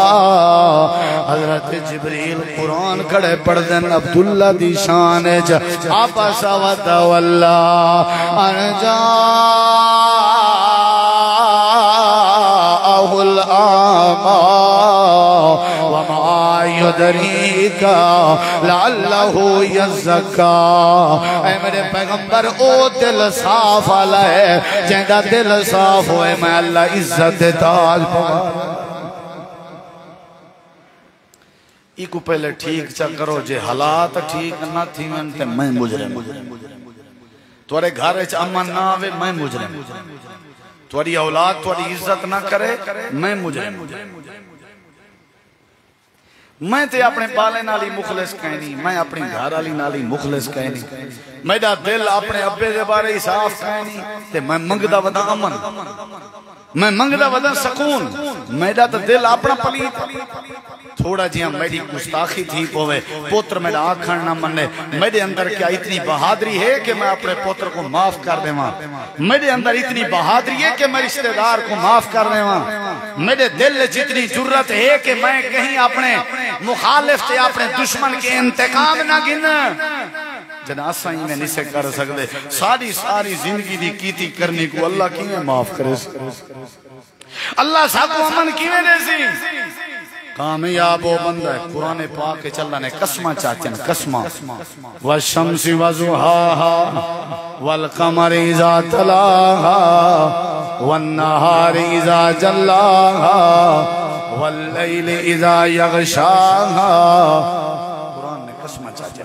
حضرت جبریل قرآن کڑے پڑھ دن عبداللہ دی شان جا آپا ساوتا واللہ انجا الآما وما یدریکا لعلہ یزکا اے میرے پیغمبر او دل صاف آلہ ہے جہاں دل صاف ہوئے میں اللہ عزت تاج پا ایکو پہلے ٹھیک چا کرو جے حالات ٹھیک نہ تھی میں مجرم توارے گھر اچھ امن نہ آوے میں مجرم تواری اولاد تواری عزت نہ کرے میں مجرم میں تے اپنے بالے نالی مخلص کہنی میں اپنی گھر والی نالی مخلص کہنی میرا دل اپنے ابے دے بارے صاف کہنی تے میں منگدا ودا امن میں منگدا ودا سکون میرا تو دل اپنا پلیت تھوڑا جی میری گستاخی تھی پوے پوتر میرا آکھن نہ مننے میرے اندر کیا اتنی بہادری ہے کہ میں اپنے پوتر کو معاف کر دے ماں میرے اندر اتنی بہادری ہے کہ میں رشتہ دار کو معاف کر دے ماں میرے دل جتنی جرت ہے کہ میں کہیں اپنے مخالف تے اپنے دشمن کے انتقام نہ گن جنا سائیں میں نہیں سے کر سکتے ساری زندگی دی کیتی کرنے کو اللہ کی میں معاف کرے اللہ صاحب کو امن کی میں دے سی کامیاب وہ بندہ ہے قرآن پاک کے چلنا نے قسمہ چاچن قسمہ والشمس وضحاها والقمر اذا تلاها والنہار اذا جلاها واللیل اذا یغشاها۔ قرآن نے قسمہ چاچا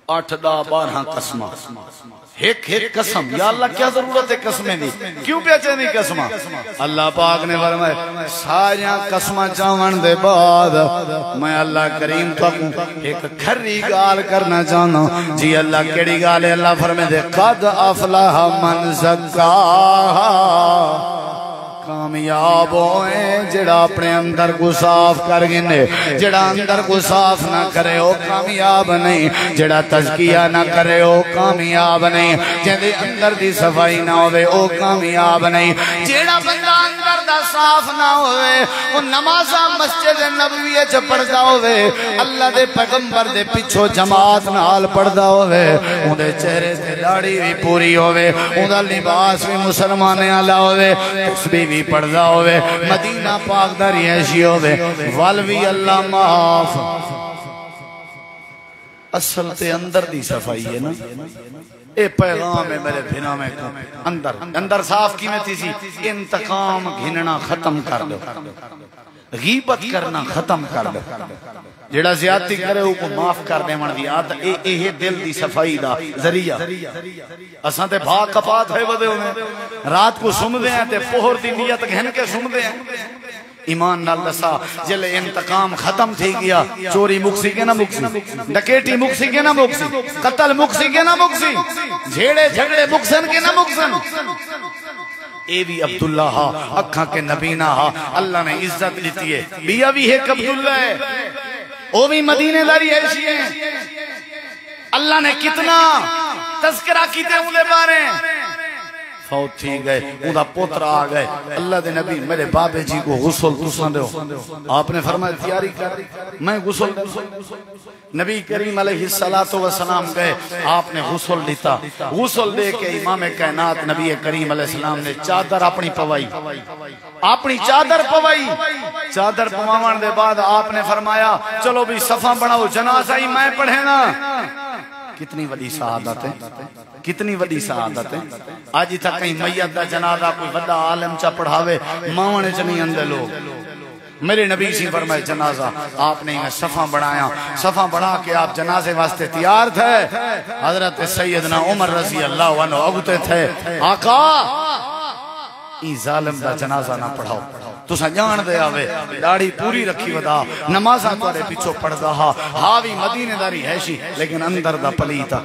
8 10 12 قسمہ، ایک قسم۔ یا اللہ کیا ضرورت ہے قسمیں دی، کیوں پیچھے نہیں قسمہ؟ اللہ پاک نے فرمایا ساریاں قسمہ چاون دے بعد میں اللہ کریم تو ایک کھری گال کرنا چاہنا۔ جی اللہ کیڑی گال ہے؟ اللہ فرمائے دے قد افلح من زکاہا، کامیاب ہوئے جڑا اپنے اندر کو صاف کر گنے، جڑا اندر کو صاف نہ کرے وہ کامیاب نہیں، جڑا تزکیہ نہ کرے وہ کامیاب نہیں، جڑے اندر دی صفائی نہ ہوئے وہ کامیاب نہیں۔ جڑا بندہ اندر دا صاف نہ ہوئے وہ نمازہ مسجد نبوی چ پڑھدا ہوئے، اللہ دے پیغمبر دے پیچھو جماعت نال پڑھدا ہوئے، اون دے چہرے تے داڑھی بھی پوری ہوئے، اون دا لباس بھی مسلمانے والا ہوئے، تسبیح بھی پڑھدا ہوئے، مدینہ پاک دا رہائشی ہوئے، والوی اللہ معاف۔ اصل تے اندر دی صفائی ہے نا، اے پیغام ہے میرے بھنا میں کو اندر صاف کی میں تھی سی، انتقام گھننا ختم کر دو، غیبت کرنا ختم کر دو، جڑا زیادتی کرے وہ کو معاف کر دے من دی آتا، اے دل دی صفائی دا ذریعہ۔ اساں تے بھاگ کپات ہے ودے ہونے، رات کو سم دے ہیں تے پہر دی نیت گھن کے سم دے ہیں، ایمان نال دسا جلے انتقام ختم تھی گیا، چوری مکسی کے نہ مکسی، ڈکیٹی مکسی کے نہ مکسی، قتل مکسی کے نہ مکسی، جھیڑے جھگڑے مکسن کے نہ مکسن۔ اے بھی عبداللہ ہا، اکھاں کے نبینا ہا، اللہ نے عزت لیتی ہے، بیا بھی ایک عبداللہ ہے، وہ بھی مدینے داری ایسی ہیں، اللہ نے کتنا تذکرہ کیتے ہوں دے بارے، فوت تھی گئے، اندھا پوتر آ گئے، اللہ دے نبی میرے بابے جی کو غسل تساں دے ہو، آپ نے فرمایا تیاری کر، میں غسل، نبی کریم علیہ السلام گئے، آپ نے غسل لیتا، غسل دے کے امام کائنات نبی کریم علیہ السلام نے چادر اپنی پوائی، اپنی چادر پوائی، چادر پواون دے بعد آپ نے فرمایا چلو بھی صفحہ بڑھاؤ، جنازہ ہی میں پڑھے نا۔ کتنی وڈی سعادت ہے، کتنی وڈی سعادت ہے۔ آج تک کہیں میت دا جنازہ کوئی بڑا عالم چا پڑھاوے، ماونے چ نہیں اندے لوگ۔ میرے نبی سی فرمائے جنازہ، آپ نے صفحہ بڑھایا، صفحہ بڑھا کے آپ جنازے واسطے تیار تھے، حضرت سیدنا عمر رضی اللہ عنہ اگتے تھے، آقا ای ظالم دا جنازہ نہ پڑھاؤ، تسا جان دے آوے، داڑھی پوری رکھی ودا، نمازہ توڑے پیچھو پڑھ دا ہا، ہاوی مدینے داری حیشی، لیکن اندر دا پلیتا،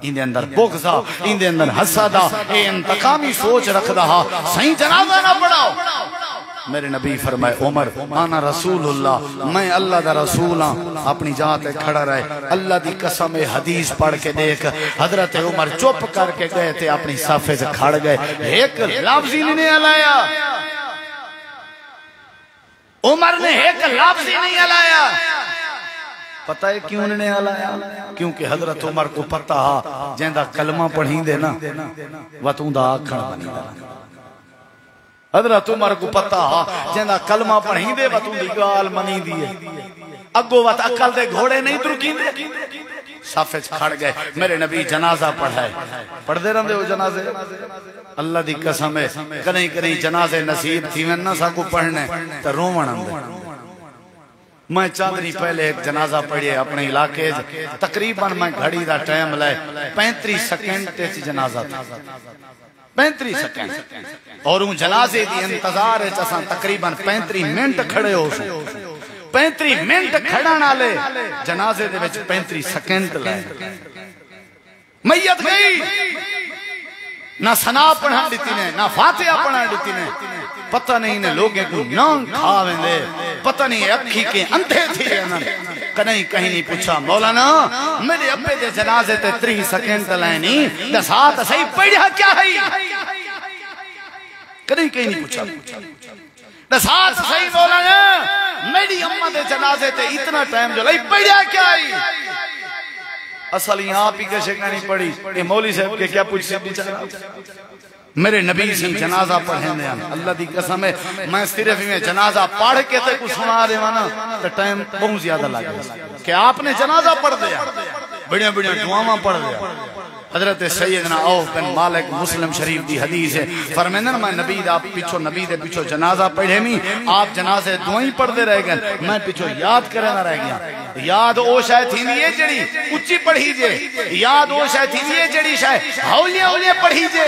اندے اندر بغضا، اندے اندر حسدہ، اے انتقامی سوچ رکھ دا ہا، صحیح جنازہ نہ پڑھاؤ۔ میرے نبی فرمائے عمر انا رسول اللہ، میں اللہ دا رسول ہاں، اپنی جہاں تے کھڑا رہے، اللہ دی قسم حدیث پڑھ کے دیکھ، حضرت عمر چپ کر کے گئے تھے، اپنی صافے سے کھڑ گئے، ایک لفظی نہیں علایا، عمر نے ایک لفظی نہیں علایا۔ پتہ ہے کیوں نے علایا؟ کیونکہ حضرت عمر کو پتہ ہا جیندہ کلمہ پڑھیں دے نا وطوں دا آکھڑ بنی دا، حضرت عمر کو پتہ ہا جیندہ کلمہ پڑھیں دے وطوں دی گال منی دیئے، اگو وط عقل دے گھوڑے نہیں درکیں دے، صافے کھڑ گئے، میرے نبی جنازہ پڑھائے، پڑھ دے رہے ہو جنازے، اللہ دی قسم ہے کنہیں کنہیں جنازے نصیب تھی میں نہ ساکو پڑھنے تو رومن اندے۔ میں چاندنی پہلے ایک جنازہ پڑھئے اپنے علاقے، تقریباً میں گھڑی دا ٹائم لائے 35 سیکنڈ تیسی جنازہ تھا، 35 سیکنڈ، اور ان جنازے دی انتظار ہے چساں تقریباً 35 منٹ کھڑے ہو سو، 35 منٹ کھڑا نہ لے، جنازے دے وچ 35 سیکنڈ لائے، میت گئی، نہ سنا پڑھا دیتی نے، نہ فاتحہ پڑھا دیتی نے، پتہ نہیں نے لوگیں کو نان کھاویں دے، پتہ نہیں اکھی کے اندھے تھے، کہیں نہیں پوچھا مولانا میرے ابے دے جنازے تے 30 سیکنڈ لائے نہیں، دسات صحیح پڑھا کیا ہے، کہیں نہیں پوچھا، دسات صحیح مولانا میری اماں دے جنازے تے اتنا ٹائم جو لئی پڑھا کیا ہے، اصل یہاں پی کے شکا نہیں پڑھی، یہ مولی صاحب کے کیا پوچھ سکتی چلا، میرے نبی سے جنازہ پڑھیں دے اللہ دی قسم ہے، میں صرف میں جنازہ پڑھ کے تے کچھ سنا دے وانا تو ٹائم بہت زیادہ لگا کہ آپ نے جنازہ پڑھ دیا، بڑیاں بڑیاں دعاواں پڑھ دیا، حضرت سیدنا عوف بن مالک مسلم شریف دی حدیث ہے فرمائیں میں نبی دا پیچھو نبی دے پیچھو جنازہ پڑھے می آپ جنازے دعائیں پڑھتے رہ گئے میں پیچھو یاد کرے نہ رہ گیا یاد او شاید تھی یہ جڑی اچھی پڑھی جے یاد او شاید تھی یہ جڑی شاید ہولیاں ہولیاں پڑھی جے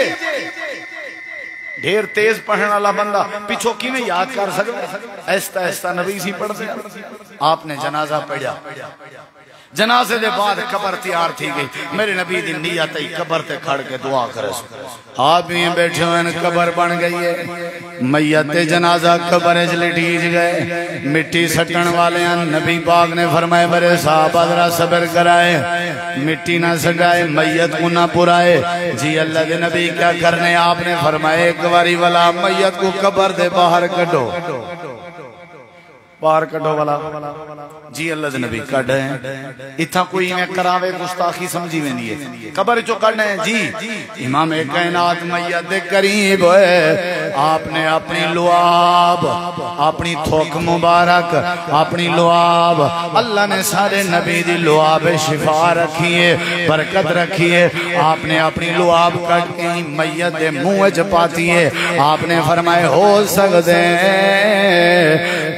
ڈھیر تیز پڑھنے والا بندہ پیچھو کی میں یاد کر سکتا ایستا ایستا نبی سی پڑھ دیا آپ نے جنازہ پڑھا جنازے دے بعد قبر تیار تھی گئی میرے نبی دی نیت ہی قبر تے کھڑ کے دعا کرے آپ بھی بیٹھے ہوئے قبر بن گئی ہے میت جنازہ قبر اچ لٹیج گئے مٹی سٹن والے ہیں نبی پاک نے فرمائے میرے صحابہ ذرا صبر کرائے مٹی نہ سٹائے میت کو نہ پرائے جی اللہ دے نبی کیا کرنے آپ نے فرمائے ایک واری والا میت کو قبر دے باہر کڈو باہر کڈو والا جی اللہ دے نبی کڈ ہیں اتھا کوئی میں کراوے گستاخی سمجھی میں نہیں قبر جو کڈ ہیں جی امام کائنات میت دے قریب ہوئے آپ نے اپنی لعاب اپنی تھوک مبارک اپنی لعاب اللہ نے سارے نبی دی لعاب شفا رکھیے برکت رکھیے آپ نے اپنی لعاب کٹ کے میت دے منہ چ پاتی ہے آپ نے فرمائے ہو سکتے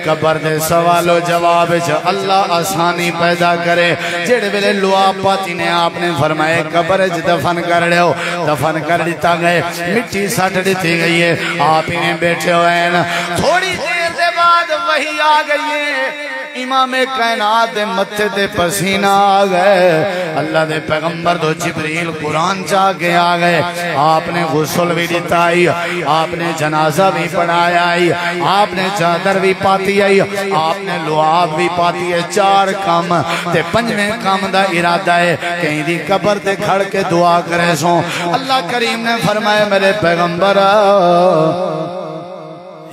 قبر دے سوال و جواب اللہ آسانی پیدا کرے جڑے ویلے لعاب پاتی نے آپ نے فرمائے قبر دفن کر لے ہو دفن کر دیتا گئے مٹی سٹ دیتی گئی ہے آپ انہیں بیٹھے ہوئے ہیں تھوڑی دیر دے بعد وہی آ گئی ہے امام کائنات دے متھے تے پسینہ آ گئے اللہ دے پیغمبر دو جبریل قرآن چاہ کے آ گئے آپ نے غسل بھی دیتا آئی آپ نے جنازہ بھی پڑھایا آئی آپ نے چادر بھی پاتی آئی آپ نے لعاب بھی پاتی ہے چار کام تے پنجویں کام دا ارادہ ہے کہیں دی قبر تے کھڑ کے دعا کرے سو اللہ کریم نے فرمایا میرے پیغمبر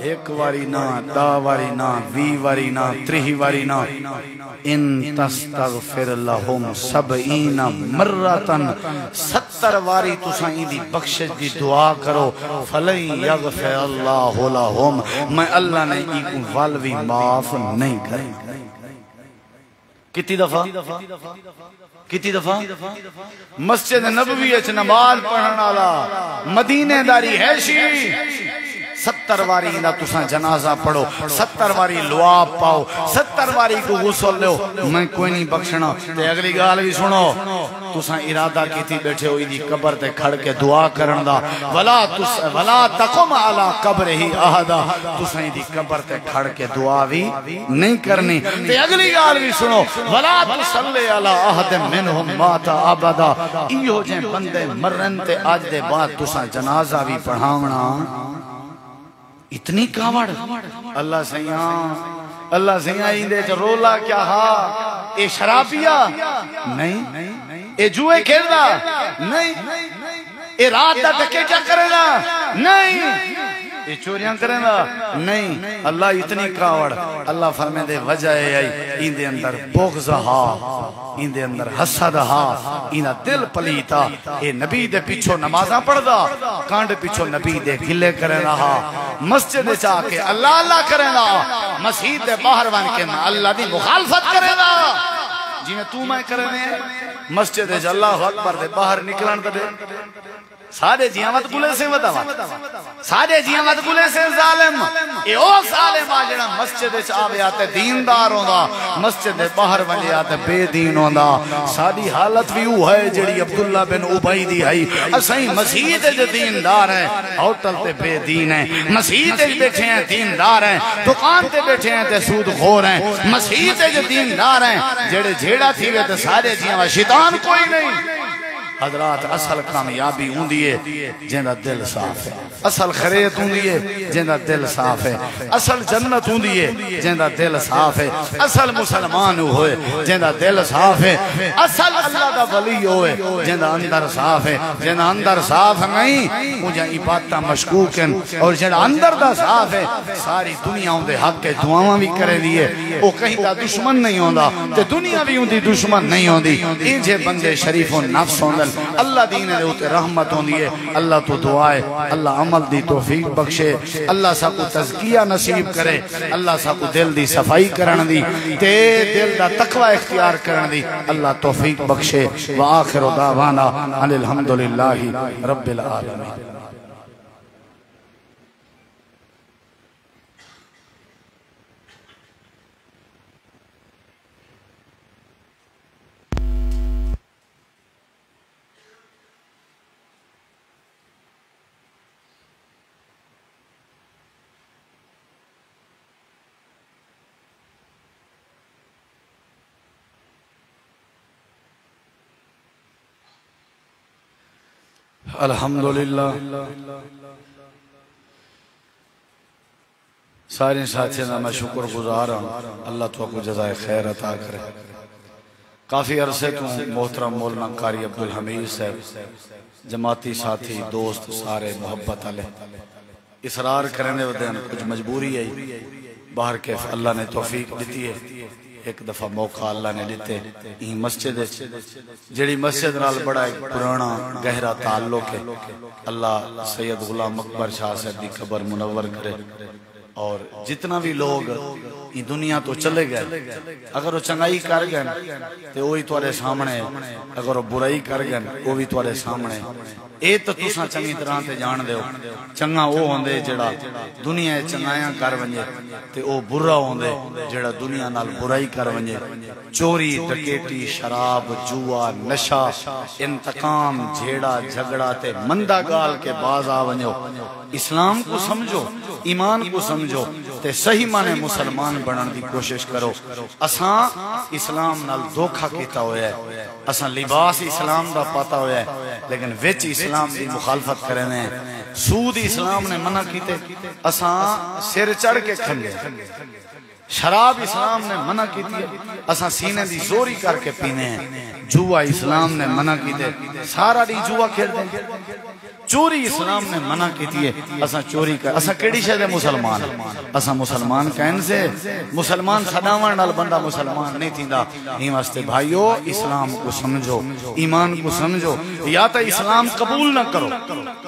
ایک واری نا دا واری نا وی واری نا تریہ واری نا ان تستغفر لہم 70 مرتن 70 واری تساں دی بخشش دی دعا کرو فلن یغفر اللہ لہم میں اللہ نے ایک والوی معاف نہیں کریں کتنی دفعہ کتنی دفعہ مسجد نبوی اچ نماز پڑھن والا مدینے داری ہے شی 70 واری انہا تساں جنازہ پڑھو 70 واری لعاب پاؤ 70 واری کو غسل لو میں کوئی نہیں بخشنا تے اگلی گال بھی سنو تساں ارادہ کی تھی بیٹھے ہوئی دی قبر تے کھڑ کے دعا کرن دا ولا تقم علی قبر ہی احدا تساں دی قبر تے کھڑ کے دعا بھی نہیں کرنی تے اگلی گال بھی سنو ولا تصلی علی احد منہم مات ابدا ایہو جے بندے مرن تے آج دے بعد تساں جنازہ بھی پڑھاونا اتنی کاوڑ اللہ سیاں اللہ سیاں اندے چ رولا کیا ہا اے شرابیا نہیں اے جوئے کھیلنا نہیں اے رات دا ٹکے کیا کرے گا نہیں اے چوریاں کرے گا نہیں اللہ اتنی کاوڑ اللہ فرمے دے وجہ ہے اندے اندر بغض ہا اندے اندر حسد ہا انہا دل پلیتا اے نبی دے پیچھو نمازاں پڑھ دا کانڈ پیچھو نبی دے گلے کرے رہا مسجد چاہ کے اللہ اللہ کرے رہا مسجد دے باہر بن کے میں اللہ دی مخالفت کرے رہا جی میں تو میں کرے رہے مسجد دے اللہ اکبر دے باہر نکلن دے سارے جیامت گلے سے وطاوات سارے جیامت گلے سے ظالم اے او ظالم آجنا مسجد چاہوے آتے دیندار ہوندا مسجد باہر بنجے آتے بے دین ہوندا ساری حالت بھی وہ ہے جڑی عبداللہ بن عبی دی ہے اسائی مسجد جو دیندار ہیں ہوتل تے بے دین ہیں مسجد جو بیٹھے ہیں دیندار ہیں دکان تے بیٹھے ہیں تے سود خور ہیں مسجد جو دیندار ہیں جڑے جھیڑا تھی گئے تے سارے جیامت شیطان کوئی نہیں حضرات اصل کامیابی ہوں دیئے جیندہ دل صاف ہے اصل خریت ہوں دیئے جیندہ دل صاف ہے اصل جنت ہوں دیئے جیندہ دل صاف ہے اصل مسلمان ہوئے جیندہ دل صاف ہے اصل اللہ دا ولی ہوئے جیندہ اندر صاف ہے جیندہ اندر صاف نہیں مجھے عبادتہ مشکوک ہیں اور جیندہ اندر دا صاف ہے ساری دنیا ہوں دے حق کے دعاواں بھی کرے دیئے وہ کہیں دا دشمن نہیں ہوں دا تے دنیا بھی ہوں دی دشمن نہیں ہوں دی انجھے بندے شریف و نفس ہوں دا سوندن اللہ دین دے اوتے رحمت ہوندی ہے اللہ تو دعائے اللہ عمل دی توفیق بخشے اللہ سا کو تزکیہ نصیب کرے اللہ سا کو دل دی صفائی کرن دی تے دل دا تقوی اختیار کرن دی اللہ توفیق بخشے وآخر دعوانا ان الحمدللہ رب العالمین الحمدللہ سارے ساتھیوں میں شکر گزار ہوں اللہ تو کو جزائے خیر عطا کرے کافی عرصے تو محترم مولانا قاری عبدالحمید صاحب جماعتی ساتھی دوست سارے محبت علیہ اصرار کرنے ودین کچھ مجبوری ہے باہر کے اللہ نے توفیق دیتی ہے ایک دفعہ موقع اللہ نے لیتے یہ مسجد جڑی مسجد نال بڑا ایک پرانا گہرا تعلق ہے اللہ سید غلام اکبر شاہ صاحب دی قبر منور کرے اور جتنا بھی لوگ یہ دنیا تو چلے گئے اگر وہ چنگائی کر گئے تو وہی تمہارے سامنے اگر وہ برائی کر گئے وہ بھی تمہارے سامنے اے تو تساں چنگی طرح تے جان دیو چنگا وہ ہوندے جڑا دنیا چنگایاں کر ونجے تے او برا ہوندے جڑا دنیا نال برائی کر ونجے چوری ڈکیٹی شراب جوا نشہ انتقام جھیڑا جھگڑا تے مندا گال کے باز آ ونجو اسلام کو سمجھو ایمان کو سمجھو تے صحیح معنی مسلمان بنن دی کوشش کرو اساں اسلام نال دھوکا کیتا ہویا ہے اساں لباس اسلام دا پاتا ہویا ہے لیکن وچ اسلام دی مخالفت کرنے سود اسلام نے منع کیتے اساں سر چڑھ کے کھنگے شراب اسلام نے منع کیتی اساں سینے دی زوری کر کے پینے ہیں جوا اسلام نے منع کیتے سارا دی جوا کھیل دیں چوری اسلام نے منع کیتی ہے اساں چوری کر اساں کیڑی شے دے مسلمان اساں مسلمان کہن سے مسلمان صداواں نال بندہ مسلمان نہیں تھیندا این واسطے بھائیو اسلام کو سمجھو ایمان کو سمجھو یا تو اسلام قبول نہ کرو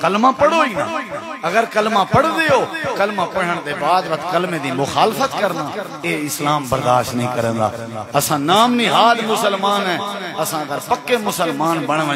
کلمہ پڑھو ہی نہ اگر کلمہ پڑھ دیو کلمہ پڑھن دے بعد وقت کلمے دی مخالفت کرنا اے اسلام برداشت نہیں کرندا اساں نام نہاد مسلمان ہیں اساں اگر پکے مسلمان بن